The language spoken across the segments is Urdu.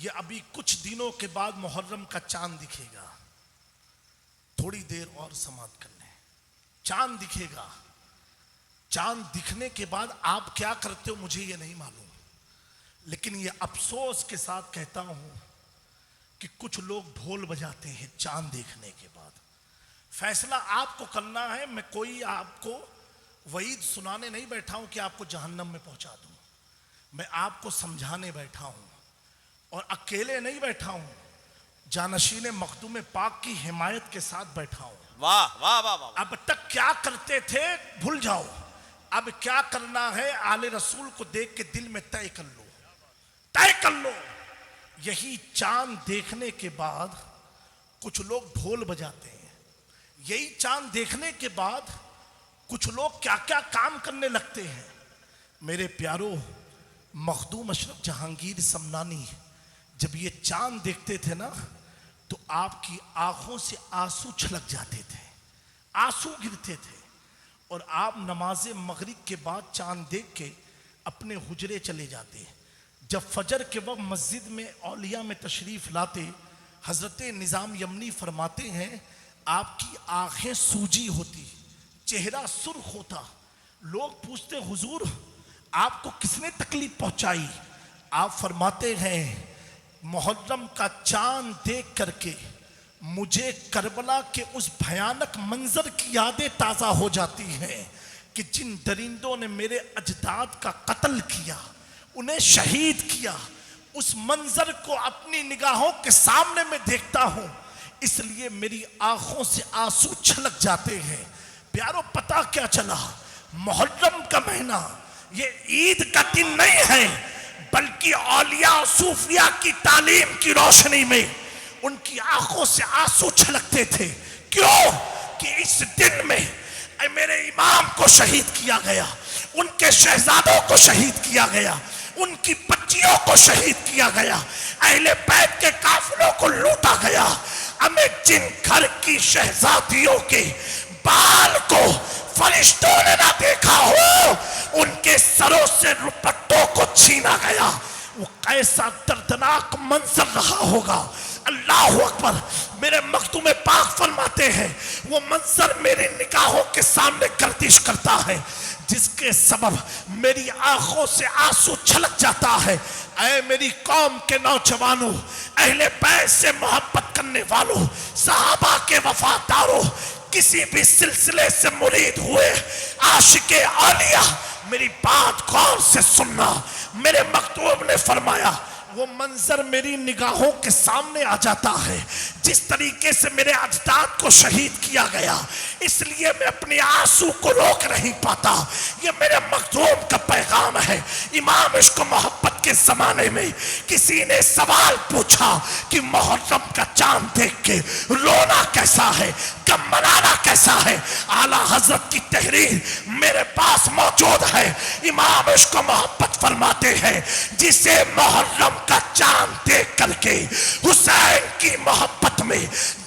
یہ ابھی کچھ دنوں کے بعد محرم کا چاند دکھے گا. تھوڑی دیر اور سماعت کر لیں. چاند دکھے گا. چاند دکھنے کے بعد آپ کیا کرتے ہو مجھے یہ نہیں معلوم، لیکن یہ افسوس کے ساتھ کہتا ہوں کہ کچھ لوگ ڈھول بجاتے ہیں چاند دیکھنے کے بعد. فیصلہ آپ کو کرنا ہے. میں کوئی آپ کو وعید سنانے نہیں بیٹھا ہوں کہ آپ کو جہنم میں پہنچا دوں. میں آپ کو سمجھانے بیٹھا ہوں، اور اکیلے نہیں بیٹھا ہوں، جانشین مخدوم پاک کی حمایت کے ساتھ بیٹھا ہوں. واہ واہ واہ واہ. اب تک کیا کرتے تھے بھول جاؤ. اب کیا کرنا ہے آل رسول کو دیکھ کے دل میں طے کر لو. طے کر لو. یہی چاند دیکھنے کے بعد کچھ لوگ ڈھول بجاتے ہیں. یہی چاند دیکھنے کے بعد کچھ لوگ کیا کیا کام کرنے لگتے ہیں. میرے پیارو، مخدوم اشرف جہانگیر سمنانی جب یہ چاند دیکھتے تھے نا تو آپ کی آنکھوں سے آنسو چھلک جاتے تھے، آنسو گرتے تھے، اور آپ نماز مغرب کے بعد چاند دیکھ کے اپنے حجرے چلے جاتے. جب فجر کے وقت مسجد میں اولیاء میں تشریف لاتے، حضرت نظام یمنی فرماتے ہیں آپ کی آنکھیں سوجی ہوتی، چہرہ سرخ ہوتا. لوگ پوچھتے حضور آپ کو کس نے تکلیف پہنچائی؟ آپ فرماتے ہیں محرم کا چاند دیکھ کر کے مجھے کربلا کے اس بھیانک منظر کی یادیں تازہ ہو جاتی ہیں کہ جن درندوں نے میرے اجداد کا قتل کیا، انہیں شہید کیا. اس منظر کو اپنی نگاہوں کے سامنے میں دیکھتا ہوں، اس لیے میری آنکھوں سے آنسو چھلک جاتے ہیں. پیارو، پتہ کیا چلا؟ محرم کا مہینہ یہ عید کا دن نہیں ہے، بلکہ اولیاء صوفیاء کی تعلیم کی روشنی میں ان کی آنکھوں سے آنسو چھلکتے تھے. کیوں؟ کہ اس دن میں میرے امام کو شہید کیا گیا، ان کے شہزادوں کو شہید کیا گیا، ان کی بچیوں کو شہید کیا گیا، اہل بیت کے قافلوں کو لوٹا گیا. ہمیں جن گھر کی شہزادیوں کے بال کو فرشتوں نے نہ دیکھا ہو، ان کے سروں سے دوپٹوں کو چھینا گیا. وہ کیسا دردناک منظر رہا ہوگا. اللہ اکبر. میرے مخدوم پاک فرماتے ہیں وہ منظر میری نگاہوں کے سامنے گردش کرتا ہے، جس کے سبب میری آنکھوں سے آنسو چھلک جاتا ہے. اے میری قوم کے نوجوانوں، اہل بیت سے محبت کرنے والوں، صحابہ کے وفاداروں، کسی بھی سلسلے سے مرید ہوئے عاشق اولیاء، میری بات غور سے سننا. میرے مکتوب نے فرمایا وہ منظر میری نگاہوں کے سامنے آ جاتا ہے جس طریقے سے میرے اجداد کو شہید کیا گیا، اس لیے میں اپنے آنسو کو روک نہیں پاتا. یہ میرے مخدوم کا پیغام ہے. امام عشق و محبت کے زمانے میں کسی نے سوال پوچھا کہ محرم کا چاند دیکھ کے رونا کیسا ہے، غم منانا کیسا ہے؟ اعلیٰ حضرت کی تحریر میرے پاس موجود ہے. امام عشق و محبت فرماتے ہیں جسے محرم کا چاند دیکھ کر کے حسین کی محبت میں،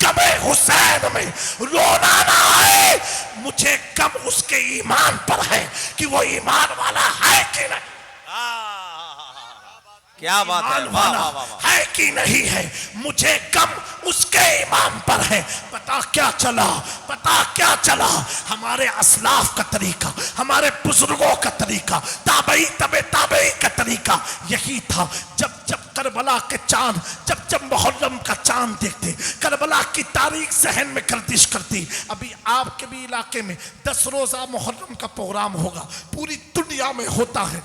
غم حسین میں رونا نہ آئے، مجھے غم اس کے ایمان پر ہے کہ وہ ایمان والا ہے کہ نہیں. کیا بات ہے، واہ واہ واہ. ہے کہ نہیں ہے. مجھے غم اس کے ایمان پر ہے. پتا کیا چلا؟ پتا کیا چلا؟ ہمارے اسلاف کا طریقہ، ہمارے بزرگوں کا طریقہ، تابعی تابعی کا طریقہ یہی تھا. جب کربلا کے چاند، جب محرم کا چاند دیکھتے، کربلا کی تاریخ ذہن میں گردش کرتی. ابھی آپ کے بھی علاقے میں 10 روزہ محرم کا پروگرام ہوگا، پوری دنیا میں ہوتا ہے.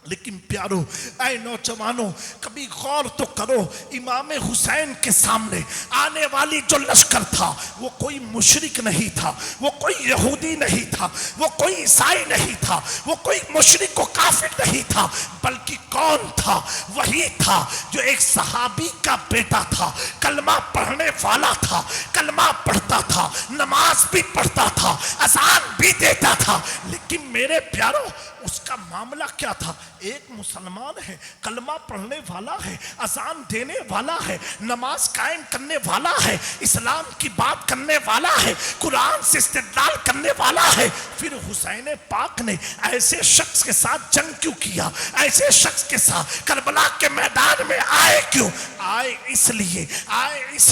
لیکن پیارو، اے نوجوانوں، کبھی غور تو کرو، امام حسین کے سامنے آنے والی جو لشکر تھا وہ کوئی مشرک نہیں تھا، وہ کوئی یہودی نہیں تھا، وہ کوئی عیسائی نہیں تھا، وہ کوئی مشرک و کافر نہیں تھا، بلکہ کون تھا؟ وہی تھا جو ایک صحابی کا بیٹا تھا، کلمہ پڑھنے والا تھا، کلمہ پڑھتا تھا، نماز بھی پڑھتا تھا، اذان بھی دیتا تھا. لیکن میرے پیارو، اس کا معاملہ کیا تھا؟ ایک مسلمان ہے، کلمہ پڑھنے والا ہے، اذان دینے والا ہے، نماز قائم کرنے والا ہے، اسلام کی بات کرنے والا ہے، قرآن سے استدلال کرنے والا ہے. پھر حسین پاک نے ایسے شخص کے ساتھ جنگ کیوں کیا؟ ایسے شخص کے ساتھ کربلا کے میدان میں آئے کیوں؟ آئے اس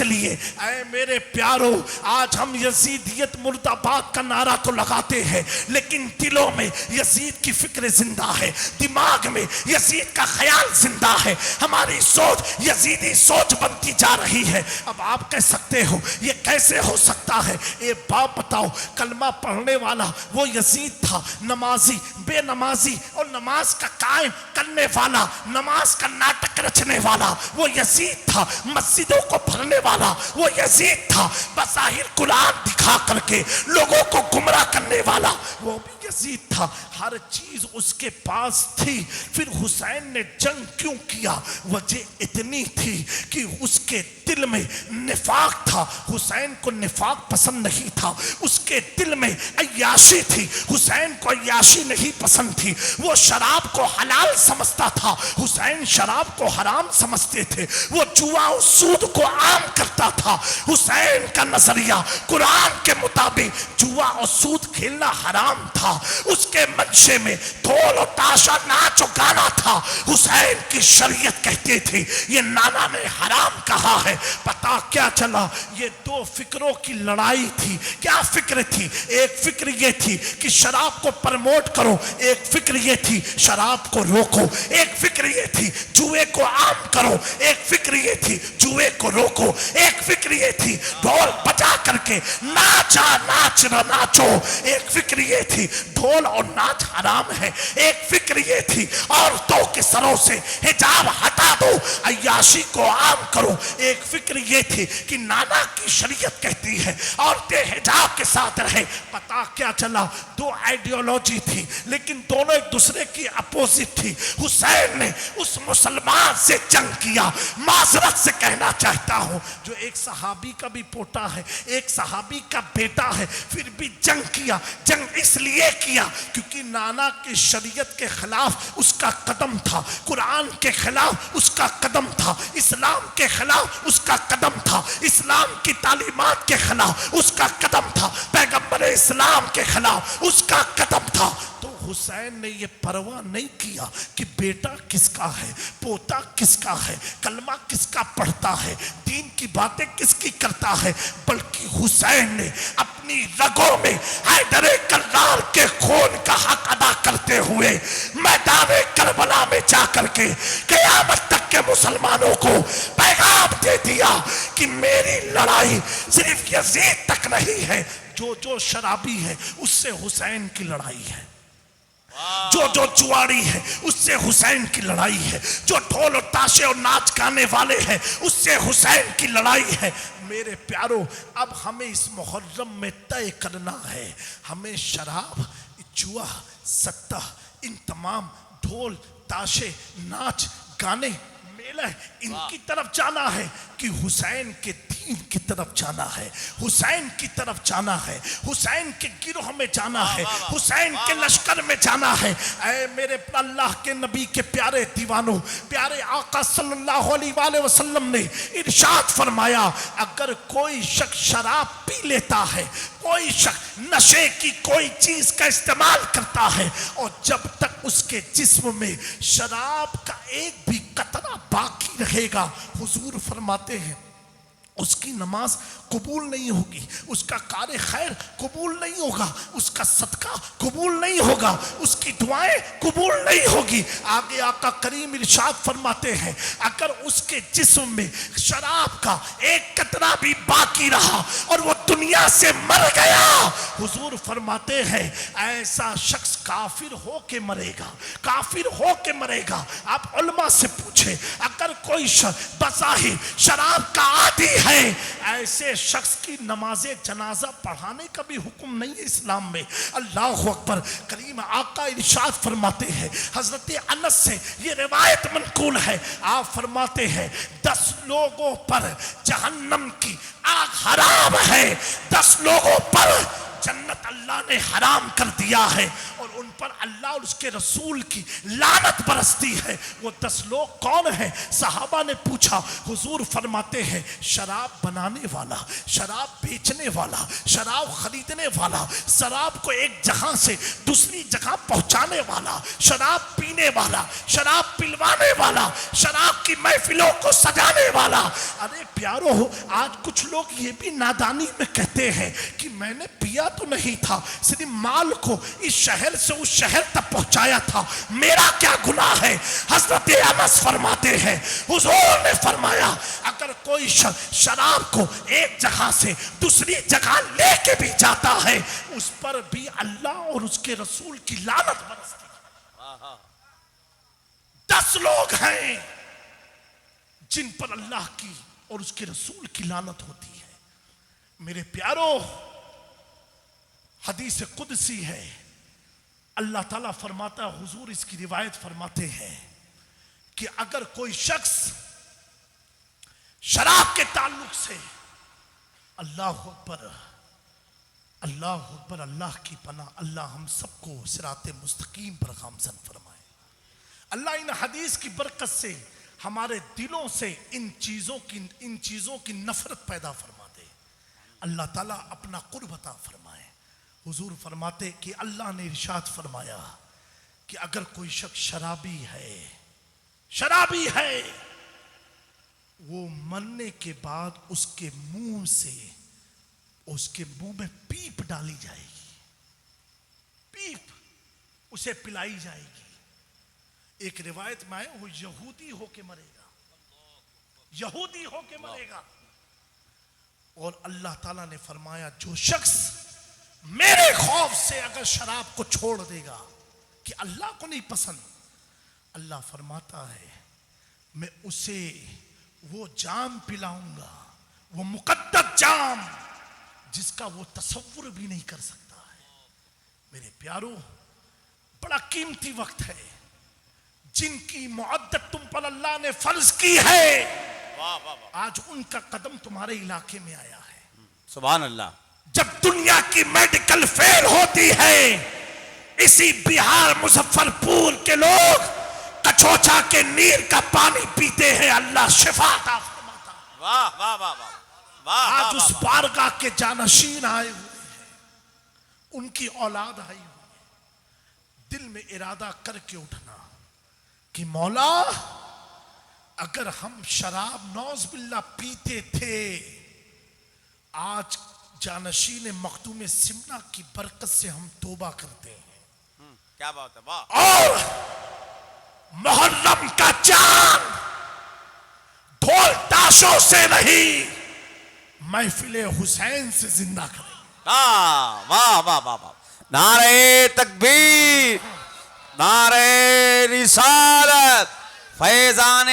لیے اے میرے پیارو، آج ہم یزیدیت مرد آباد کا نعرہ تو لگاتے ہیں، لیکن دلوں میں یزید کی فکر زندہ ہے، دماغ میں یزید کا خیال زندہ ہے، ہماری سوچ یزیدی سوچ بنتی جا رہی ہے۔ اب آپ کہہ سکتے ہو یہ کیسے ہو سکتا ہے؟ اے باپ بتاؤ، کلمہ پڑھنے والا وہ یزید تھا، نمازی بے نمازی اور نماز کا قائم کرنے والا، نماز کا ناٹک رچنے والا وہ یزید تھا، مسجدوں کو بھرنے والا وہ یزید تھا، بظاہر قرآن دکھا کر کے لوگوں کو گمراہ کرنے والا وہ بھی یزید تھا، ہر چیز اس کے پاس تھی۔ پھر حسین نے جنگ کیوں کیا؟ وجہ اتنی تھی کہ اس کے دل میں نفاق تھا، حسین کو نفاق پسند نہیں تھا، اس کے دل میں عیاشی تھی، حسین کو عیاشی نہیں پسند تھی، وہ شراب کو حلال سمجھتا تھا، حسین شراب کو حرام سمجھتے تھے، وہ جوا و سود کو عام کرتا تھا، حسین کا نظریہ قرآن کے مطابق جوا اور سود کھیلنا حرام تھا، اس کے منشے میں ڈھول و تاشا ناچ و گانا تھا، حسین کی شریعت کہتی تھی یہ نانا نے حرام کہا ہے۔ پتا کیا چلا؟ یہ دو فکروں کی لڑائی تھی۔ کیا فکر تھی؟ ایک فکر یہ تھی کہ شراب کو پرموٹ کرو، ایک فکر یہ تھی شراب کو روکو، ایک فکر یہ تھی جوئے کو عام کرو، ایک فکر یہ تھی جوئے کو روکو، ایک فکر یہ تھی ڈھول بجا کر کے ناچ نہ ناچو، ایک فکر یہ تھی ڈھول اور ناچ حرام ہے، ایک فکر یہ تھی عورتوں کے سروں سے حجاب ہٹا دو، عیاشی کو عام کرو، ایک فکر یہ تھی کہ نانا کی شریعت کہتی ہے عورتیں حجاب کے ساتھ رہے۔ پتا کیا چلا؟ دو آئیڈیالوجی تھی لیکن دونوں ایک دوسرے کی اپوزٹ تھی۔ حسین نے اس مسلمان سے جنگ کیا، معذرت سے کہنا چاہتا ہوں، جو ایک صحابی کا بھی پوتا ہے، ایک صحابی کا بیٹا ہے، پھر بھی جنگ کیا۔ جنگ اس لیے کیا کیونکہ نانا کی شریعت کے خلاف اس کا قدم تھا، قرآن کے خلاف اس کا قدم تھا، اسلام کے خلاف اس کا قدم تھا، اسلام کی تعلیمات کے خلاف اس کا قدم تھا، پیغمبر اسلام کے خلاف اس کا قدم تھا۔ تو حسین نے یہ پرواہ نہیں کیا کہ بیٹا کس کا ہے، پوتا کس کا ہے، کلمہ کس کا پڑھتا ہے، دین کی باتیں کس کی کرتا ہے، بلکہ حسین نے اپنی رگوں میں حیدر کرار کے خون کا حق ادا کرتے ہوئے میدان کربلا میں جا کر کے قیامت تک کے مسلمانوں کو پیغام دے دیا کہ میری لڑائی صرف یزید تک نہیں ہے، جو شرابی ہے اس سے حسین کی لڑائی ہے، جو جواری ہے اس سے حسین کی لڑائی ہے، جو ڈھول و تاشے اور ناچ گانے والے ہیں اس سے حسین کی لڑائی ہے۔ میرے پیارو، اب ہمیں اس محرم میں طے کرنا ہے، ہمیں شراب، جوا، ستہ، ان تمام ڈھول تاشے، ناچ گانے، میلہ، ان کی طرف جانا ہے کہ حسین کے دین کی طرف جانا ہے، حسین کی طرف جانا ہے، حسین کے گروہ میں جانا ہے، حسین کے لشکر میں جانا ہے۔ اے میرے اللہ کے نبی کے پیارے دیوانوں، پیارے آقا صلی اللہ علیہ وآلہ وسلم نے ارشاد فرمایا، اگر کوئی شخص شراب پی لیتا ہے، کوئی شخص نشے کی کوئی چیز کا استعمال کرتا ہے اور جب تک اس کے جسم میں شراب کا ایک بھی قطرہ باقی رہے گا، حضور فرماتے ہیں اس کی نماز قبول نہیں ہوگی، اس کا کار خیر قبول نہیں ہوگا، اس کا صدقہ قبول نہیں ہوگا، اس کی دعائیں قبول نہیں ہوگی۔ آگے آقا کریم ارشاد فرماتے ہیں اگر اس کے جسم میں شراب کا ایک قطرہ بھی باقی رہا اور وہ دنیا سے مر گیا، حضور فرماتے ہیں ایسا شخص کافر ہو کے مرے گا، کافر ہو کے مرے گا۔ آپ علماء سے پوچھیں، اگر کوئی شخص بظاہر شراب کا عادی ہے، ایسے شخص کی نماز جنازہ پڑھانے کا بھی حکم نہیں ہے اسلام میں۔ اللہ اکبر۔ کریم آقا ارشاد فرماتے ہیں، حضرت انس سے یہ روایت منقول ہے، آپ فرماتے ہیں 10 لوگوں پر جہنم کی آگ حرام ہے، 10 لوگوں پر جنت اللہ نے حرام کر دیا ہے اور ان پر اللہ اور اس کے رسول کی لعنت برستی ہے، وہ 10 لوگ کون ہیں؟ صحابہ نے پوچھا، حضور فرماتے ہیں شراب بنانے والا، شراب بیچنے والا، شراب خریدنے والا، شراب کو ایک جگہ سے دوسری جگہ پہنچانے والا، شراب پینے والا، شراب پلوانے والا، شراب کی محفلوں کو سجانے والا۔ ارے پیارو، آج کچھ لوگ یہ بھی نادانی میں کہتے ہیں کہ میں نے پیا تو نہیں تھا، صرف مال کو اس شہر سے اس شہر تک پہنچایا تھا، میرا کیا گناہ ہے؟ حضرت انس فرماتے ہیں حضور نے فرمایا اگر کوئی شراب کو ایک جگہ سے دوسری جگہ لے کے بھی جاتا ہے اس پر بھی اللہ اور اس کے رسول کی لعنت برستی ہے۔ 10 لوگ ہیں جن پر اللہ کی اور اس کے رسول کی لعنت ہوتی ہے۔ میرے پیارو، حدیث قدسی ہے، اللہ تعالیٰ فرماتا ہے، حضور اس کی روایت فرماتے ہیں کہ اگر کوئی شخص شراب کے تعلق سے، اللہ اکبر اللہ اکبر، اللہ کی پناہ، اللہ ہم سب کو صراط مستقیم پر گامزن فرمائے۔ اللہ ان حدیث کی برکت سے ہمارے دلوں سے ان چیزوں کی نفرت پیدا فرما دے، اللہ تعالیٰ اپنا قرب عطا فرمائے۔ حضور فرماتے کہ اللہ نے ارشاد فرمایا کہ اگر کوئی شخص شرابی ہے، وہ مرنے کے بعد اس کے منہ میں پیپ ڈالی جائے گی، پیپ اسے پلائی جائے گی۔ ایک روایت میں ہے وہ یہودی ہو کے مرے گا، یہودی ہو کے مرے گا۔ اور اللہ تعالیٰ نے فرمایا جو شخص میرے خوف سے اگر شراب کو چھوڑ دے گا کہ اللہ کو نہیں پسند، اللہ فرماتا ہے میں اسے وہ جام پلاؤں گا، وہ مقدس جام جس کا وہ تصور بھی نہیں کر سکتا ہے۔ میرے پیارو، بڑا قیمتی وقت ہے، جن کی معدت تم پر اللہ نے فرض کی ہے، آج ان کا قدم تمہارے علاقے میں آیا ہے۔ سبحان اللہ۔ جب دنیا کی میڈیکل فیل ہوتی ہے، اسی بہار مظفر پور کے لوگ کچوچا کے نیر کا پانی پیتے ہیں، اللہ شفا عطا فرماتا ہے۔ واہ واہ واہ واہ۔ آج اس بارگاہ کے جانشین آئے ہوئے ہیں، ان کی اولاد آئی ہوئی ہے، دل میں ارادہ کر کے اٹھنا کہ مولا اگر ہم شراب نوز باللہ پیتے تھے، آج جانشین مخدوم سمنا کی برکت سے ہم توبہ کرتے ہیں۔ کیا بات ہے، واہ۔ اور محرم کا چاند ڈھول تاشوں سے نہیں، محفل حسین سے زندہ کریں گے۔ واہ واہ واہ واہ۔ نعرہ تکبیر، نعرہ رسالت، فیضان